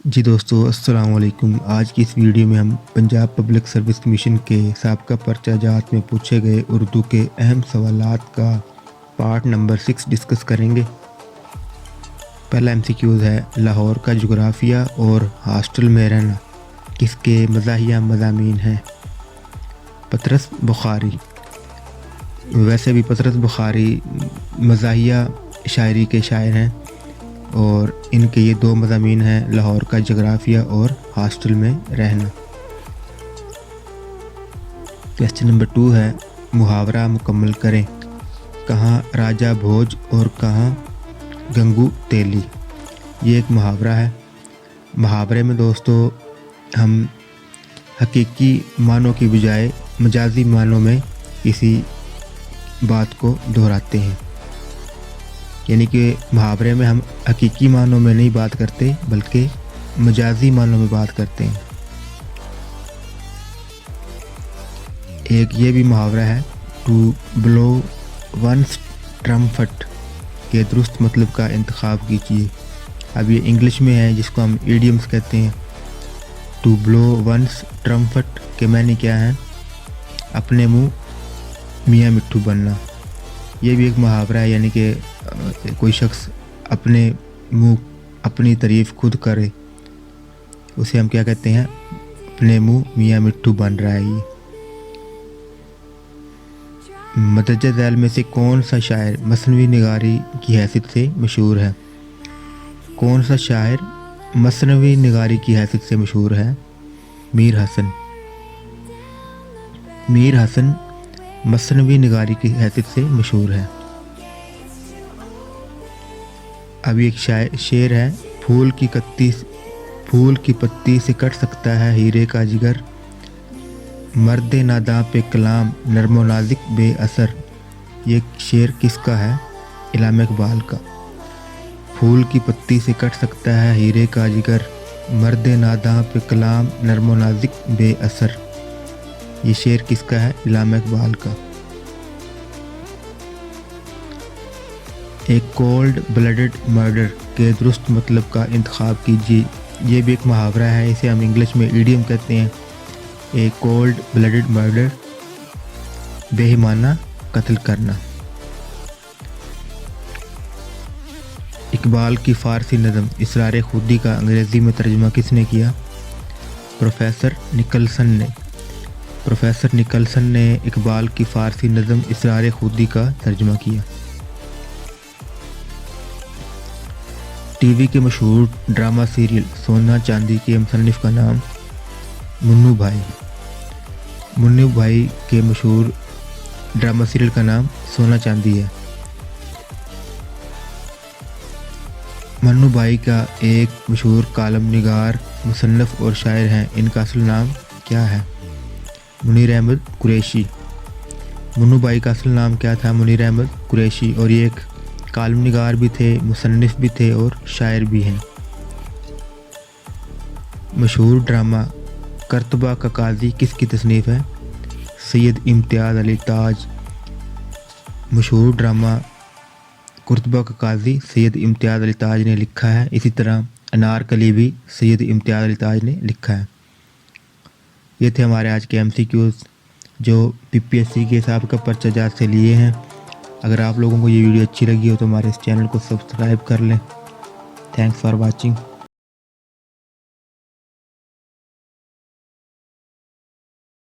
جی دوستو السلام علیکم۔ آج کی اس ویڈیو میں ہم پنجاب پبلک سروس کمیشن کے سابقہ پرچہ جات میں پوچھے گئے اردو کے اہم سوالات کا پارٹ نمبر 6 ڈسکس کریں گے۔ پہلا MCQز ہے، لاہور کا جغرافیہ اور ہاسٹل میں رہنا کس کے مزاحیہ مضامین ہیں؟ پطرس بخاری۔ ویسے بھی پطرس بخاری مزاحیہ شاعری کے شاعر ہیں اور ان کے یہ دو مضامین ہیں، لاہور کا جغرافیہ اور ہاسٹل میں رہنا۔ کویسچن نمبر 2 ہے، محاورہ مکمل کریں۔ کہاں راجہ بھوج اور کہاں گنگو تیلی؟ یہ ایک محاورہ ہے۔ محاورے میں دوستو ہم حقیقی معنوں کی بجائے مجازی معنوں میں کسی بات کو دہراتے ہیں، یعنی کہ محاورے میں ہم حقیقی معنوں میں نہیں بات کرتے بلکہ مجازی معنوں میں بات کرتے ہیں۔ ایک یہ بھی محاورہ ہے، ٹو بلو ونس ٹرمفٹ کے درست مطلب کا انتخاب کیجیے۔ اب یہ انگلش میں ہے جس کو ہم ایڈیمز کہتے ہیں۔ ٹو بلو ونس ٹرمفٹ کے معنی کیا ہیں؟ اپنے منہ میاں مٹھو بننا۔ یہ بھی ایک محاورہ ہے، یعنی کہ کوئی شخص اپنے منہ اپنی تعریف خود کرے، اسے ہم کیا کہتے ہیں؟ اپنے منہ میاں مٹھو بن رہا ہے۔ یہ مدرجہ ذیل میں سے کون سا شاعر مثنوی نگاری کی حیثیت سے مشہور ہے؟ کون سا شاعر مثنوی نگاری کی حیثیت سے مشہور ہے؟ میر حسن۔ میر حسن مثنوی نگاری کی حیثیت سے مشہور ہے۔ اب ایک شعر ہے، پھول کی پتی سے کٹ سکتا ہے ہیرے کا جگر، مرد ناداں پہ کلام نرم و نازک بے اثر۔ یہ شعر کس کا ہے؟ علامہ اقبال کا۔ پھول کی پتی سے کٹ سکتا ہے ہیرے کا جگر، مرد ناداں پہ کلام نرم و نازک بے اثر۔ یہ شعر کس کا ہے؟ علامہ اقبال کا۔ ایک کولڈ بلڈڈ مرڈر کے درست مطلب کا انتخاب کیجیے۔ یہ بھی ایک محاورہ ہے، اسے ہم انگلش میں ایڈیم کہتے ہیں۔ ایک کولڈ بلڈڈ مرڈر، بے ایمانہ قتل کرنا۔ اقبال کی فارسی نظم اسرار خودی کا انگریزی میں ترجمہ کس نے کیا؟ پروفیسر نکلسن نے۔ پروفیسر نکلسن نے اقبال کی فارسی نظم اسرار خودی کا ترجمہ کیا۔ ٹی وی کے مشہور ڈرامہ سیریل سونا چاندی کے مصنف کا نام؟ منو بھائی۔ منو بھائی کے مشہور ڈرامہ سیریل کا نام سونا چاندی ہے۔ منو بھائی کا ایک مشہور کالم نگار، مصنف اور شاعر ہیں، ان کا اصل نام کیا ہے؟ منیر احمد قریشی۔ منو بھائی کا اصل نام کیا تھا؟ منیر احمد قریشی، اور یہ ایک کالم نگار بھی تھے، مصنف بھی تھے اور شاعر بھی ہیں۔ مشہور ڈرامہ کرتبہ کا قاضی کس کی تصنیف ہے؟ سید امتیاز علی تاج۔ مشہور ڈرامہ کرتبہ کا قاضی سید امتیاز علی تاج نے لکھا ہے۔ اسی طرح انارکلی بھی سید امتیاز علی تاج نے لکھا ہے۔ یہ تھے ہمارے آج کے MCQز جو PPSC کے سابقہ پرچہ جات سے لیے ہیں۔ اگر آپ لوگوں کو یہ ویڈیو اچھی لگی ہو تو ہمارے اس چینل کو سبسکرائب کر لیں۔ Thanks for watching.